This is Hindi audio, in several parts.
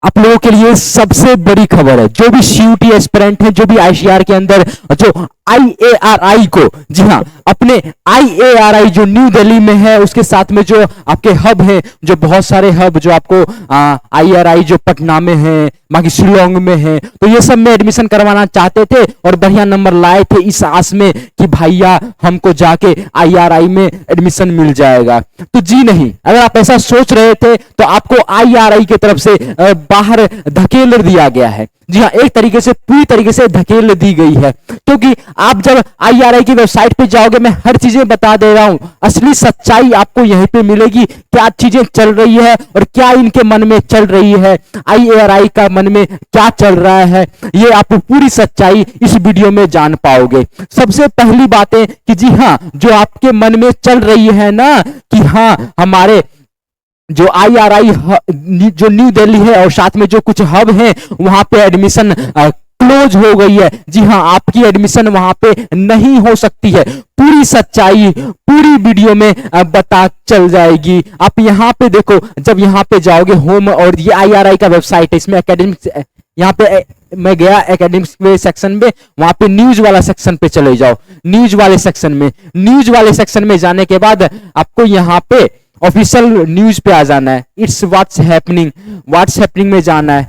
आप लोगों के लिए सबसे बड़ी खबर है। जो भी सीयूटी एस्पिरेंट है, जो भी आईसीआर के अंदर जो आईएआरआई को, जी हाँ, अपने आईएआरआई जो न्यू दिल्ली में है, उसके साथ में जो आपके हब है, जो बहुत सारे हब जो आपको आईआरआई जो पटना में है, बाकी शिलोंग में है, तो ये सब में एडमिशन करवाना चाहते थे और बढ़िया नंबर लाए थे इस आस में कि भैया हमको जाके आईआरआई में एडमिशन मिल जाएगा। तो जी नहीं, अगर आप ऐसा सोच रहे थे तो आपको आईआरआई की तरफ से बाहर धकेल दिया गया है। जी हाँ, एक तरीके से पूरी तरीके से धकेल दी गई है, क्योंकि आप जब आईआरआई की वेबसाइट पे जाओगे, मैं हर चीजें बता दे रहा हूं, असली सच्चाई आपको यहीं पे मिलेगी, क्या चीजें चल रही है और क्या इनके मन में चल रही है, आईआरआई का मन में क्या चल रहा है, ये आप पूरी सच्चाई इस वीडियो में जान पाओगे। सबसे पहली बातें कि जी हाँ, जो आपके मन में चल रही है ना कि हाँ हमारे जो आईआरआई जो न्यू दिल्ली है और साथ में जो कुछ हब है वहां पे एडमिशन क्लोज हो गई है, जी हाँ, आपकी एडमिशन वहां पे नहीं हो सकती है। पूरी सच्चाई पूरी वीडियो में बता चल जाएगी। आप यहाँ पे देखो, जब यहाँ पे जाओगे होम, और ये आईआरआई का वेबसाइट है, इसमें एकेडमिक्स, यहाँ पे मैं गया एकेडमिक्स के सेक्शन में, वहां पे न्यूज वाला सेक्शन पे चले जाओ। न्यूज वाले सेक्शन में जाने के बाद आपको यहाँ पे ऑफिशियल न्यूज पे आ जाना है, इट्स व्हाट्स हैपनिंग में जाना है,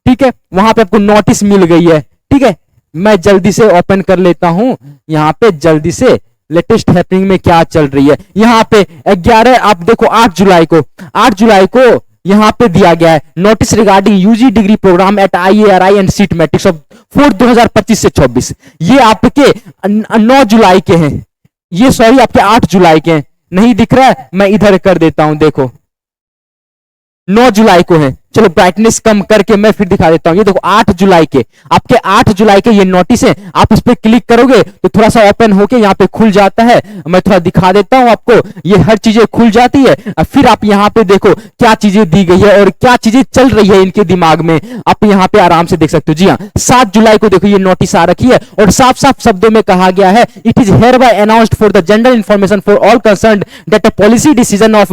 ठीक है। वहां पे आपको नोटिस मिल गई है, ठीक है। मैं जल्दी से ओपन कर लेता हूं यहाँ पे, जल्दी से लेटेस्ट हैपनिंग में क्या चल रही है। यहाँ पे 11, आप देखो 8 जुलाई को यहाँ पे दिया गया है notice regarding UG degree programme at IARI and seat matrix of 2025 से 24। ये आपके 9 जुलाई के हैं, ये सॉरी आपके 8 जुलाई के हैं। नहीं दिख रहा है, मैं इधर कर देता हूं, देखो 9 जुलाई को है। चलो ब्राइटनेस कम करके मैं फिर दिखा देता हूं। ये देखो 8 जुलाई के, आपके 8 जुलाई के ये नोटिस है। आप इस पे क्लिक करोगे तो थोड़ा सा ओपन होके यहाँ पे खुल जाता है। मैं थोड़ा दिखा देता हूं आपको, ये हर चीजें खुल जाती है। फिर आप यहाँ पे देखो क्या चीजें दी गई है और क्या चीजें चल रही है इनके दिमाग में, आप यहाँ पे आराम से देख सकते हो। जी हाँ, 7 जुलाई को देखो ये नोटिस आ रखी है और साफ साफ शब्दों में कहा गया है, it is hereby announced for the general information for all concerned that a policy decision of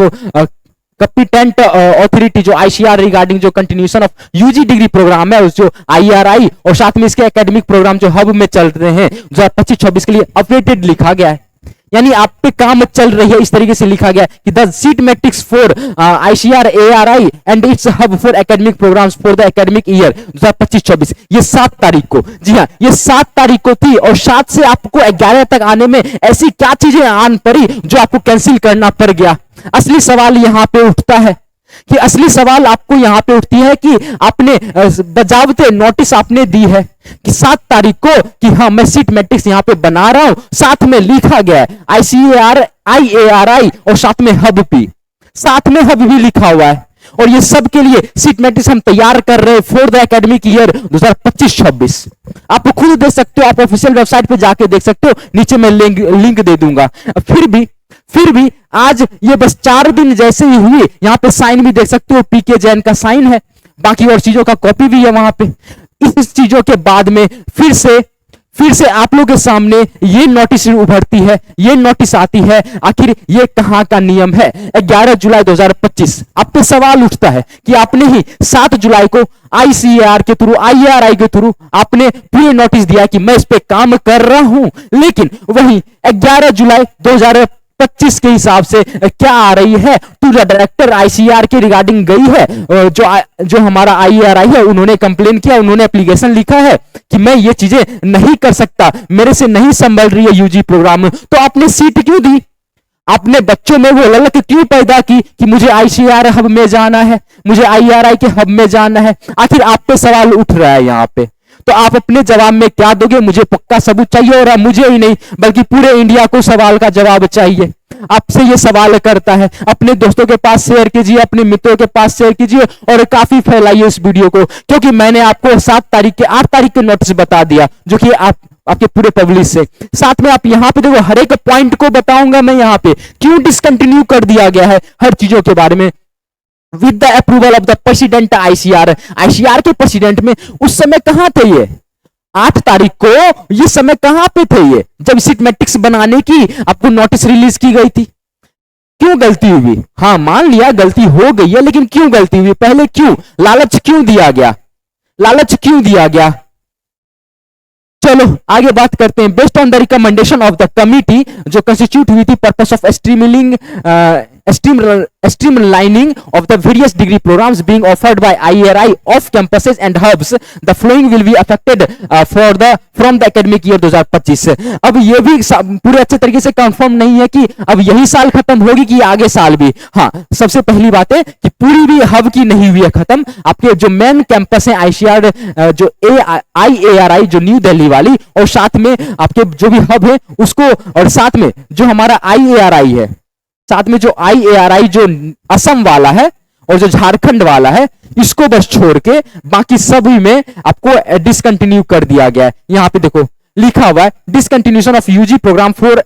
competent authority जो आईसीआर रिगार्डिंग जो continuation of UG degree programme है, उस जो आईआरआई और साथ में इसके एकेडमिक प्रोग्राम जो हब में चल रहे हैं 2025-26 के लिए अपडेटेड लिखा गया है। यानी आप पे काम चल रही है, इस तरीके से लिखा गया कि the seat matrix for ICR ARI and its hub for academic programmes for the academic year 2025-26, ये 7 तारीख को, जी हाँ, ये 7 तारीख को थी। और 7 से आपको 11 तक आने में ऐसी क्या चीजें आन पड़ी जो आपको कैंसिल करना पड़ गया। असली सवाल यहां पे उठता है कि असली सवाल आपको यहां पे उठती है कि आपने बजावते नोटिस आपने दी है कि 7 तारीख को कि हाँ मैं सीट मैट्रिक्स यहां पे बना रहा हूं, साथ में लिखा गया है आईआरआई और साथ में हब भी, साथ में हब भी लिखा हुआ है। और ये सब के लिए सीट मैट्रिक्स हम तैयार कर रहे हैं फॉर द एकेडमिक ईयर 2025-26। आप खुद देख सकते हो, आप ऑफिशियल वेबसाइट पे जाके देख सकते हो, नीचे मैं लिंक दे दूंगा। फिर भी आज ये बस 4 दिन जैसे ही हुए, यहां पे साइन भी देख सकते हो, पीके जैन का साइन है, बाकी और चीजों का कॉपी भी है वहां पे। इस चीजों के बाद में फिर से आप लोगों के सामने ये नोटिस उभरती है, ये नोटिस आती है। आखिर ये कहां का नियम है? 11 जुलाई 2025 आप पे सवाल उठता है कि आपने ही 7 जुलाई को आईसीआर के थ्रू, आईआरआई के थ्रू आपने पूरे नोटिस दिया कि मैं इस पे काम कर रहा हूं, लेकिन वहीं 11 जुलाई 2025 के हिसाब से क्या आ रही है, टू द डायरेक्टर आईसीआर के रिगार्डिंग गई है, जो हमारा आईआरआई है, उन्होंने कंप्लेन किया, उन्होंने एप्लीकेशन लिखा है कि मैं ये चीजें नहीं कर सकता, मेरे से नहीं संभल रही है यूजी प्रोग्राम। तो आपने सीट क्यों दी? आपने बच्चों में वो ललक क्यों पैदा की कि मुझे आईसीआर हब में जाना है, मुझे आईआरआई के हब में जाना है? आखिर आप पे सवाल उठ रहा है यहां पे, तो आप अपने जवाब में क्या दोगे? मुझे पक्का सबूत चाहिए, और मुझे ही नहीं बल्कि पूरे इंडिया को सवाल का जवाब चाहिए। आपसे ये सवाल करता है, अपने दोस्तों के पास शेयर कीजिए, अपने मित्रों के पास शेयर कीजिए और काफी फैलाइए इस वीडियो को, क्योंकि मैंने आपको 8 तारीख के नोटिस बता दिया, जो कि आपके पूरे पब्लिश से। साथ में आप यहाँ पे देखो, हर एक पॉइंट को बताऊंगा मैं यहाँ पे क्यों डिसकंटिन्यू कर दिया गया है, हर चीजों के बारे में। With the approval of the president ICR के प्रेसिडेंट में उस समय कहां थे ये? 8 तारीख को ये समय कहां पे थे ये, जब सीट मैट्रिक्स बनाने की आपको नोटिस रिलीज की गई थी? क्यों गलती हुई? हाँ, मान लिया गलती हो गई है, लेकिन क्यों गलती हुई? पहले क्यों लालच क्यों दिया गया? लालच क्यों दिया गया? चलो आगे बात करते हैं। Based on the recommendation of the committee जो कंस्टिट्यूट हुई थी purpose of streamlining of the various degree programs being offered by IRI off campuses and hubs, the following will be affected from the academic year 2025। अब ये भी पूरे अच्छे तरीके से कंफर्म नहीं है कि अब यही साल खत्म होगी कि आगे साल भी। हाँ, सबसे पहली बात है कि पूरी भी हब की नहीं हुई है खत्म। आपके जो मेन कैंपस है आईसीआर जो IARI जो न्यू दिल्ली वाली, और साथ में आपके जो भी हब है उसको, और साथ में जो हमारा IARI है, साथ में जो IARI जो असम वाला है और जो झारखंड वाला है, इसको बस छोड़ के बाकी सभी में आपको डिसकंटिन्यू कर दिया गया है। यहां पे देखो लिखा हुआ है discontinuation of UG program for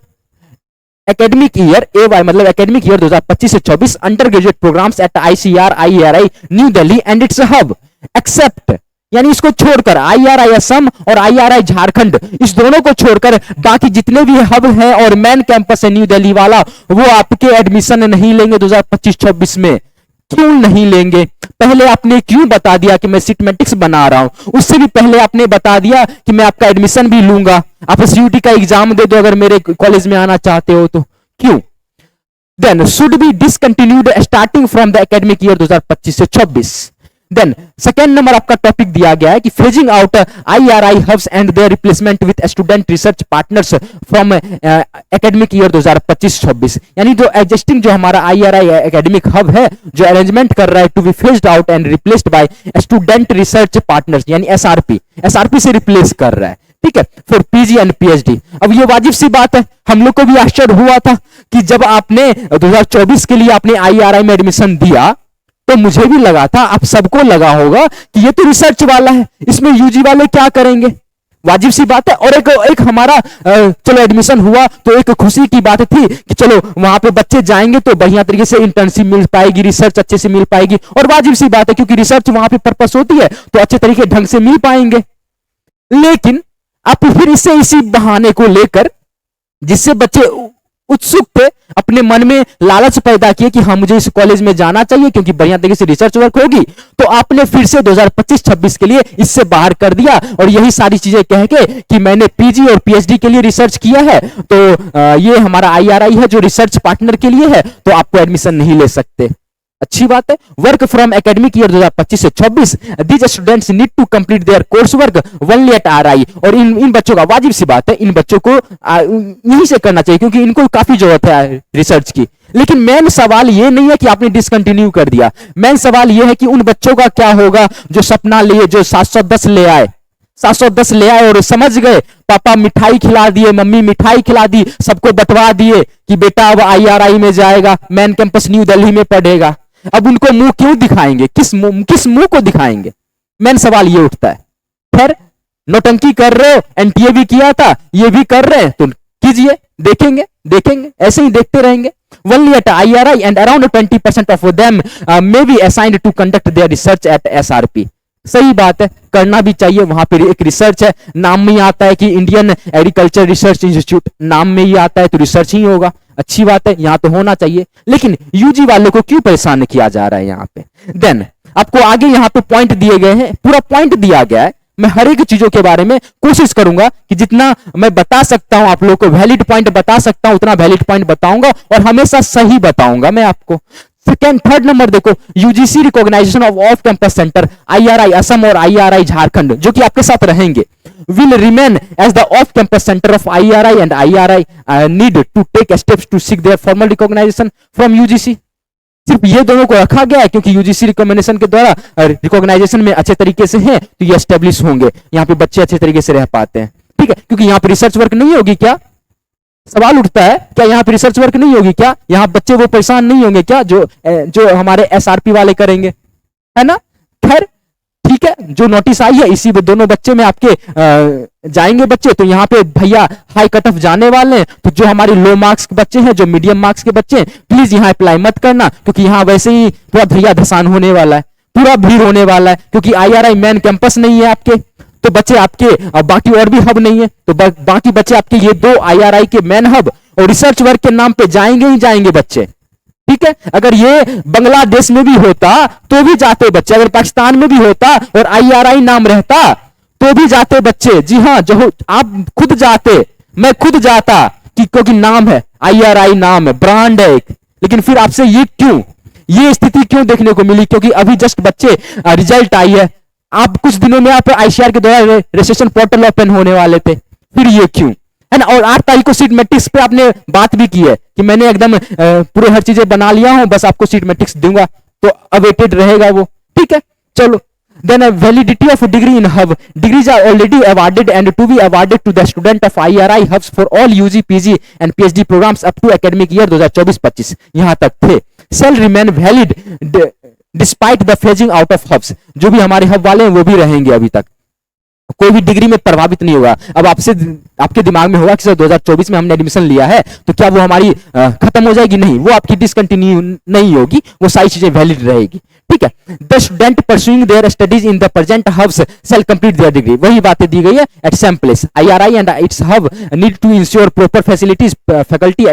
academic year AY मतलब एकेडमिक ईयर 2025 से 24 under graduate programs at ICR IARI New Delhi and its hub except, यानी इसको छोड़कर IRI असम और IRI झारखंड, इस दोनों को छोड़कर बाकी जितने भी हब हैं और मेन कैंपस है न्यू दिल्ली वाला, वो आपके एडमिशन नहीं लेंगे 2025-26 में। क्यों नहीं लेंगे? पहले आपने क्यों बता दिया कि मैं सिटमेटिक्स बना रहा हूं, उससे भी पहले आपने बता दिया कि मैं आपका एडमिशन भी लूंगा, आप CUT का एग्जाम दे दो अगर मेरे कॉलेज में आना चाहते हो तो। क्यों? Then should be discontinued starting from the academic year 2025 से 26। देन सेकेंड नंबर आपका टॉपिक दिया गया है कि phasing out IRI hubs and their replacement with student research partners from academic year 2025-26, यानी जो एग्जिस्टिंग जो हमारा IRI एकेडमिक हब है जो अरेंजमेंट कर रहा है to be phased out and replaced by student research partners, यानी SRP से रिप्लेस कर रहा है। ठीक है, फॉर PG एंड PhD। अब ये वाजिब सी बात है, हम लोग को भी आश्चर्य हुआ था कि जब आपने 2024 के लिए आपने IRI में एडमिशन दिया तो मुझे भी लगा था, आप सबको लगा होगा कि ये तो रिसर्च वाला है, इसमें यूजी वाले क्या करेंगे? वाजिब सी बात है। और एक हमारा चलो एडमिशन हुआ तो एक खुशी की बात थी कि चलो वहां पे बच्चे जाएंगे तो बढ़िया तरीके से इंटर्नशिप मिल पाएगी, रिसर्च अच्छे से मिल पाएगी, और वाजिब सी बात है क्योंकि रिसर्च वहां पे पर्पस होती है तो अच्छे तरीके ढंग से मिल पाएंगे। लेकिन आप फिर इससे इसी बहाने को लेकर, जिससे बच्चे उत्सुक थे, अपने मन में लालच पैदा किए कि हाँ मुझे इस कॉलेज में जाना चाहिए क्योंकि बढ़िया तरीके से रिसर्च वर्क होगी, तो आपने फिर से 2025-26 के लिए इससे बाहर कर दिया। और यही सारी चीजें कह के कि मैंने PG और PhD के लिए रिसर्च किया है तो ये हमारा IRI है जो रिसर्च पार्टनर के लिए है, तो आपको एडमिशन नहीं ले सकते। अच्छी बात है। वर्क फ्रॉम एकेडमिक ईयर 2025 से 26 these students need to complete their course work only at RI। और इन बच्चों का वाजिब सी बात है, इन बच्चों को यहीं से करना चाहिए क्योंकि इनको काफी जरूरत है रिसर्च की। लेकिन मेन सवाल ये नहीं है कि आपने डिसकंटिन्यू कर दिया, मेन सवाल ये है कि उन बच्चों का क्या होगा जो सपना लिए, जो 710 ले आए, 710 ले आए और समझ गए पापा मिठाई खिला दिए, मम्मी मिठाई खिला दी, सबको बंटवा दिए कि बेटा अब IRI में जाएगा, मेन कैंपस न्यू दिल्ली में पढ़ेगा। अब उनको मुंह क्यों दिखाएंगे? किस मुंह को दिखाएंगे? मेन सवाल ये उठता है। खैर, नौटंकी कर रहे हो, NTA भी किया था, ये भी कर रहे हैं तो कीजिए, देखेंगे ऐसे ही देखते रहेंगे। Only at IRI and around 20% of them may be assigned to conduct their research at SRP। सही बात है, करना भी चाहिए, वहां पर एक रिसर्च है, नाम में ही आता है कि इंडियन एग्रीकल्चर रिसर्च इंस्टीट्यूट, नाम में ही आता है तो रिसर्च ही होगा। अच्छी बात है, यहां तो होना चाहिए। लेकिन यूजी वालों को क्यों परेशान किया जा रहा है यहां पे? देन आपको आगे यहां पे पॉइंट दिए गए हैं, पूरा पॉइंट दिया गया है। मैं हर एक चीजों के बारे में कोशिश करूंगा कि जितना मैं बता सकता हूं आप लोगों को वैलिड पॉइंट बता सकता हूं उतना वैलिड पॉइंट बताऊंगा और हमेशा सही बताऊंगा मैं आपको। थर्ड नंबर देखो, UGC recognisation of campus centre IRI Assam और IRI झारखंड जो कि आपके साथ रहेंगे will remain as the off campus center of IRI and IRI need to take steps to seek their formal recognition from UGC। सिर्फ ये दोनों को रखा गया है क्योंकि UGC रिकमेंडेशन के द्वारा रिकॉग्नाइजेशन में अच्छे तरीके से हैं तो ये एस्टेब्लिश होंगे, यहाँ पे बच्चे अच्छे तरीके से रह पाते हैं। ठीक है, क्योंकि यहाँ पे रिसर्च वर्क नहीं होगी क्या? सवाल उठता है, क्या यहाँ पे रिसर्च वर्क नहीं होगी क्या? यहाँ बच्चे वो परेशान नहीं होंगे क्या जो हमारे SRP वाले करेंगे, है ना? खैर ठीक है, जो नोटिस आई है इसी दोनों बच्चे में आपके जाएंगे बच्चे, तो यहाँ पे भैया हाई कट ऑफ जाने वाले हैं, तो जो हमारे लो मार्क्स के बच्चे हैं, जो मीडियम मार्क्स के बच्चे हैं, प्लीज यहाँ अप्लाई मत करना क्योंकि यहाँ वैसे ही पूरा भैया धसान होने वाला है, पूरा भीड़ होने वाला है क्योंकि IRI मेन कैंपस नहीं है आपके, तो बच्चे आपके बाकी और भी हब नहीं है, तो बाकी बच्चे आपके ये दो IRI के मेन हब और रिसर्च वर्क के नाम पे जाएंगे ही जाएंगे बच्चे। ठीक है, अगर ये बांग्लादेश में भी होता तो भी जाते बच्चे, अगर पाकिस्तान में भी होता और आईआरआई नाम रहता तो भी जाते बच्चे। जी हां, जो आप खुद जाते, मैं खुद जाता, क्योंकि नाम है आईआरआई, नाम है, ब्रांड है एक। लेकिन फिर आपसे ये स्थिति क्यों देखने को मिली? क्योंकि अभी जस्ट बच्चे रिजल्ट आई है, आप कुछ दिनों में आप आईसीआर के द्वारा रजिस्ट्रेशन पोर्टल ओपन होने वाले थे, फिर ये क्यों है ना? और 8 तारीख को सीट मैट्रिक्स पे आपने बात भी की है कि मैंने एकदम पूरे हर चीजें बना लिया हूं, बस आपको सीट मैट्रिक्स दूंगा, तो अवेटेड रहेगा वो। ठीक है, चलो। Then validity of degree in hub. Degrees are already awarded and to be awarded to the student of IRI hubs for all UG, PG and PhD programs up to academic year 2024-25 यहां तक थे। Shall remain valid despite the phasing out of hubs. जो भी हमारे हब वाले हैं वो भी रहेंगे अभी तक, कोई भी डिग्री में प्रभावित नहीं होगा। अब आपके दिमाग में होगा कि सर 2024 में हमने एडमिशन लिया है तो क्या वो हमारी खत्म हो जाएगी? नहीं, वो आपकी डिसकंटिन्यू नहीं होगी, वो सारी चीजें वैलिड रहेगी। ठीक है, the student pursuing their studies in the present hubs shall complete their degree, वही बातें दी गई है at same place. IRI and its hub need to ensure proper facilities, faculty,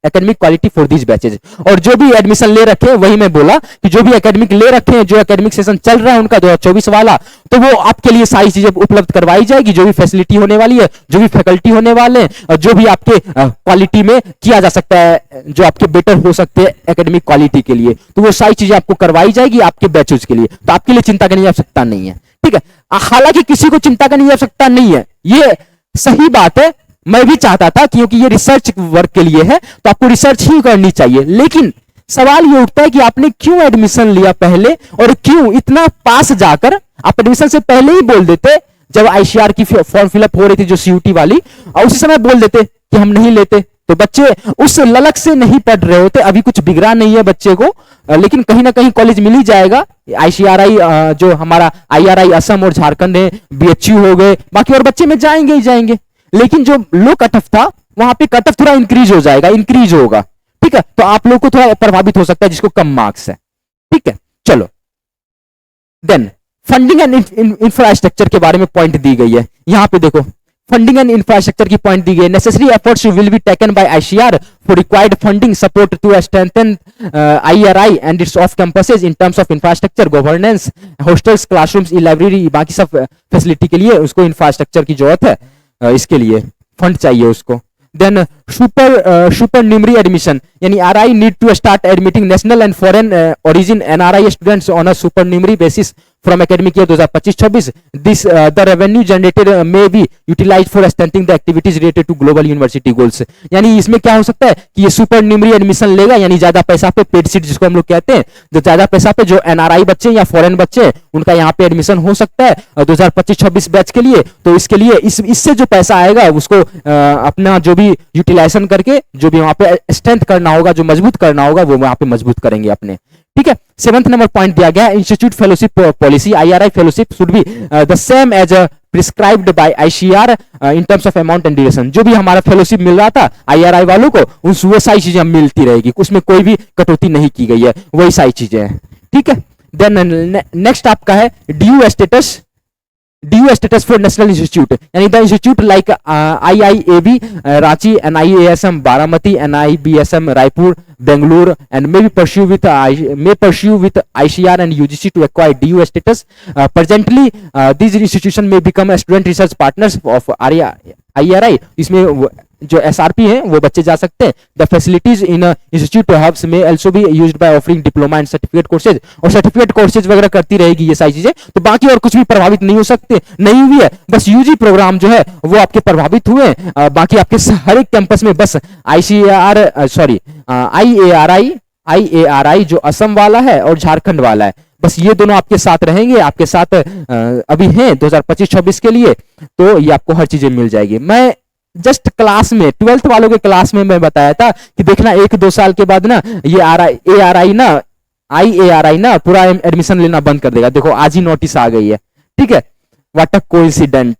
academic quality for these batches. और जो भी एडमिशन ले रखे हैं, वही मैं बोला कि जो भी एकेडमिक ले रखे हैं, जो एकेडमिक सेशन चल रहा है उनका 2024 वाला, तो वो आपके लिए सारी चीजें उपलब्ध करवाई जाएगी, जो भी फैसिलिटी होने वाली है, जो भी फैकल्टी होने वाले हैं, और जो भी आपके क्वालिटी में किया जा सकता है, जो आपके बेटर हो सकते हैं एकेडमिक क्वालिटी के लिए, तो वो सारी चीजें आपको करवाई जाएगी आपके बैचेज के लिए। तो आपके लिए चिंता करने की आवश्यकता नहीं है। ठीक है, हालांकि किसी को चिंता करने की आवश्यकता नहीं है, ये सही बात है, मैं भी चाहता था, क्योंकि ये रिसर्च वर्क के लिए है तो आपको रिसर्च ही करनी चाहिए। लेकिन सवाल ये उठता है कि आपने क्यों एडमिशन लिया पहले, और क्यों इतना पास जाकर आप एडमिशन से पहले ही बोल देते, जब आईसीआर की फॉर्म फिलअप हो रही थी जो सीयूटी वाली, और उसी समय बोल देते कि हम नहीं लेते, तो बच्चे उस ललक से नहीं पढ़ रहे होते। अभी कुछ बिगड़ा नहीं है बच्चे को, लेकिन कहीं ना कहीं कॉलेज मिल ही जाएगा। आईसीआरआई जो हमारा आईआरआई असम और झारखंड है, बीएचयू हो गए, बाकी और बच्चे में जाएंगे ही जाएंगे। लेकिन जो लो कट ऑफ था, वहां पे कट ऑफ थोड़ा इंक्रीज हो जाएगा, इंक्रीज होगा। ठीक है, तो आप लोग को थोड़ा प्रभावित हो सकता है जिसको कम मार्क्स है। ठीक है, चलो। देन फंडिंग एंड इंफ्रास्ट्रक्चर के बारे में पॉइंट दी गई है। यहां पे देखो, फंडिंग एंड इंफ्रास्ट्रक्चर की पॉइंट दी गई है। Necessary efforts will be taken by ICR for required funding support to strengthen IRI and its off campuses in terms of infrastructure, governance, hostels, classrooms, library, बाकी सब फैसिलिटी के लिए उसको इंफ्रास्ट्रक्चर की जरूरत है, इसके लिए फंड चाहिए उसको। देन सुपरन्यूमरी एडमिशन, यानी RI need to start admitting national and foreign origin NRI students on a supernumerary basis from academic year 2025-26. This the revenue generated may be utilized for strengthening the activities related to global university goals. यानी इसमें क्या हो सकता है कि ये सुपर न्यूमरी एडमिशन लेगा, यानी ज्यादा पैसा पे, पेड सीट जिसको हम लोग कहते हैं, जो ज्यादा पैसा पे जो एनआरआई बच्चे या फॉरेन बच्चे उनका यहाँ पे एडमिशन हो सकता है 2025-26 बैच के लिए। तो इसके लिए इससे जो पैसा आएगा उसको अपना जो भी यूटिलाइजेशन करके जो भी वहां पे स्ट्रेंथ करना होगा, जो मजबूत करना होगा, वो वहां पे मजबूत करेंगे अपने। ठीक है, 7th नंबर पॉइंट दिया गया, institute fellowship policy, IRI fellowship should be the same as prescribed by ICR in terms of amount and duration. जो भी हमारा फेलोशिप मिल रहा था आईआरआई वालों को, वो सारी चीजें मिलती रहेगी, उसमें कोई भी कटौती नहीं की गई है, वही सारी चीजें हैं। ठीक है, देन नेक्स्ट आपका है due status, due status for national institute, यानी the institute like IIAB Ranchi, NIASM Baramati, NIBSM Raipur, Bengaluru and may pursue with ICR and UGC to acquire DU status. Presently, these institutions may become student research partners of IRI. इसमें जो SRP हैं वो बच्चे जा सकते हैं। The facilities in institute hubs may also be used by offering diploma and certificate courses, और सर्टिफिकेट कोर्सेज वगैरह करती रहेगी ये सारी चीजें। तो बाकी और कुछ भी प्रभावित नहीं हो सकते, नहीं हुई है, बस यूजी प्रोग्राम जो है वो आपके प्रभावित हुए। बाकी आपके हर एक कैंपस में बस आईएआरआई जो असम वाला है और झारखंड वाला है, बस ये दोनों आपके साथ रहेंगे, आपके साथ अभी हैं 2025-26 के लिए, तो ये आपको हर चीजें मिल जाएगी। मैं जस्ट क्लास में 12th वालों के क्लास में मैं बताया था कि देखना 1-2 साल के बाद ना ये आईएआरआई ना पूरा एडमिशन लेना बंद कर देगा। देखो आज ही नोटिस आ गई है। ठीक है, व्हाट अ कोइंसिडेंट।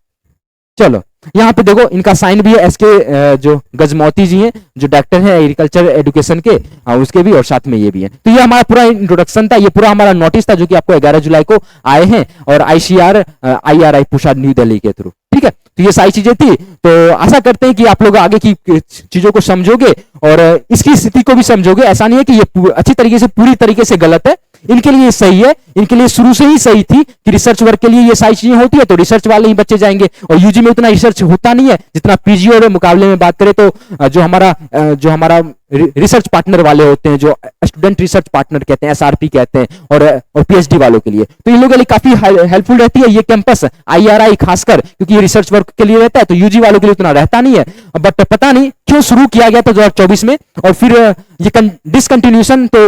चलो यहाँ पे देखो, इनका साइन भी है, एसके जो गजमौती जी हैं, जो डायरेक्टर हैं एग्रीकल्चर एजुकेशन के, उसके भी, और साथ में ये भी है। तो ये हमारा पूरा इंट्रोडक्शन था, ये पूरा हमारा नोटिस था जो कि आपको 11 जुलाई को आए हैं, और आईसीआर आईआरआई पूछा न्यू दिल्ली के थ्रू। ठीक है, तो ये सारी चीजें थी। तो आशा करते हैं कि आप लोग आगे की चीजों को समझोगे और इसकी स्थिति को भी समझोगे। ऐसा नहीं है कि ये अच्छी तरीके से पूरी तरीके से गलत है, इनके लिए सही है, इनके लिए शुरू से ही सही थी कि रिसर्च वर्क के लिए ये सारी चीजें होती है तो रिसर्च वाले ही बच्चे जाएंगे। और यूजी में उतना रिसर्च होता नहीं है जितना पीजी और मुकाबले में बात करें तो जो हमारा रिसर्च पार्टनर वाले होते हैं, जो स्टूडेंट रिसर्च पार्टनर कहते हैं, एसआरपी कहते हैं, और पीएचडी वालों के लिए तो इन लोगों के लिए काफी हेल्पफुल रहती है ये कैंपस, आईआरआई खासकर, क्योंकि ये रिसर्च वर्क के लिए रहता है। तो यूजी वालों के लिए उतना रहता नहीं है, बट पता नहीं क्यों शुरू किया गया था 2024 में, और फिर ये डिसकंटिन्यूशन तो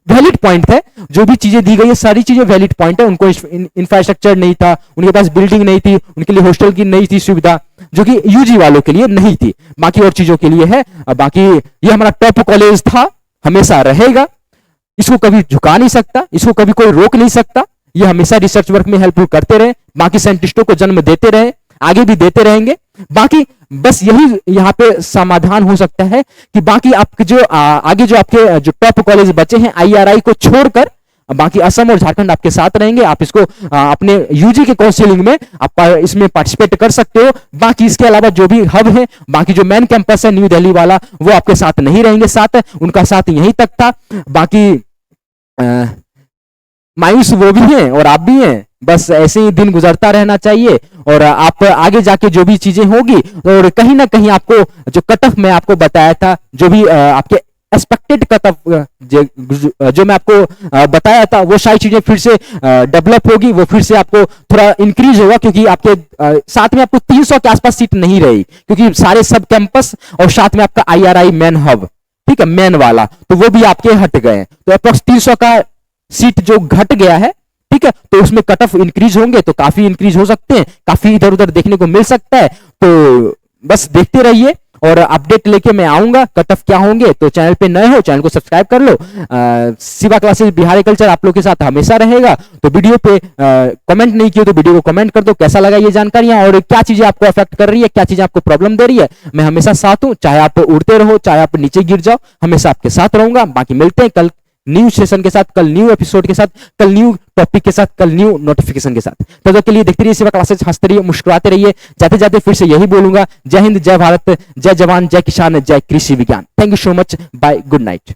वैलिड पॉइंट है। जो भी चीजें दी गई है सारी चीजें वैलिड पॉइंट है। उनको इंफ्रास्ट्रक्चर नहीं था, उनके पास बिल्डिंग नहीं थी, उनके लिए हॉस्टल की नहीं थी सुविधा, जो कि यूजी वालों के लिए नहीं थी, बाकी और चीजों के लिए है। बाकी ये हमारा टॉप कॉलेज था, हमेशा रहेगा, इसको कभी झुका नहीं सकता, इसको कभी कोई रोक नहीं सकता। ये हमेशा रिसर्च वर्क में हेल्प करते रहे, बाकी साइंटिस्टों को जन्म देते रहे, आगे भी देते रहेंगे। बाकी बस यही यहाँ पे समाधान हो सकता है कि बाकी आपके जो आगे जो आपके जो टॉप कॉलेज बचे हैं आईआरआई को छोड़कर, बाकी असम और झारखंड आपके साथ रहेंगे। आप इसको अपने यूजी के काउंसलिंग में आप इसमें पार्टिसिपेट कर सकते हो। बाकी इसके अलावा जो भी हब है, बाकी जो मेन कैंपस है न्यू दिल्ली वाला, वो आपके साथ नहीं रहेंगे, साथ उनका साथ यहीं तक था। बाकी मायूस वो भी हैं और आप भी हैं, बस ऐसे ही दिन गुजरता रहना चाहिए और आप आगे जाके जो भी चीजें होगी, और कहीं ना कहीं आपको जो कट ऑफ मैं आपको बताया था, जो भी आपके एक्सपेक्टेड कट ऑफ जो मैं आपको बताया था, वो सारी चीजें फिर से डेवलप होगी, वो फिर से आपको थोड़ा इंक्रीज होगा, क्योंकि आपके साथ में आपको 300 के आसपास सीट नहीं रहेगी, क्योंकि सारे सब कैंपस और साथ में आपका आईआरआई मेन हब, ठीक है, मेन वाला, तो वो भी आपके हट गए। तो अप्रोक्स 300 का सीट जो घट गया है, ठीक है, तो उसमें कट ऑफ इंक्रीज होंगे, तो काफी इंक्रीज हो सकते हैं, काफी इधर उधर देखने को मिल सकता है। तो बस देखते रहिए और अपडेट लेके मैं आऊंगा कट ऑफ क्या होंगे। तो चैनल पे नए हो, चैनल को सब्सक्राइब कर लो। शिवा क्लासेस बिहारी कल्चर आप लोग के साथ हमेशा रहेगा। तो वीडियो पे कमेंट नहीं किया तो वीडियो को कमेंट कर दो, कैसा लगा ये जानकारियां और क्या चीजें आपको अफेक्ट कर रही है, क्या चीजें आपको प्रॉब्लम दे रही है। मैं हमेशा साथ हूं, चाहे आप उड़ते रहो, चाहे आप नीचे गिर जाओ, हमेशा आपके साथ रहूंगा। बाकी मिलते हैं कल न्यू सेशन के साथ, कल न्यू एपिसोड के साथ, कल न्यू टॉपिक के साथ, कल न्यू नोटिफिकेशन के साथ। तब तक के लिए देखते रहिए शिवा क्लासेस, हंसते रहिए, मुस्कुराते रहिए। जाते जाते फिर से यही बोलूंगा, जय हिंद, जय भारत, जय जवान, जय किसान, जय कृषि विज्ञान। Thank you so much, bye, good night.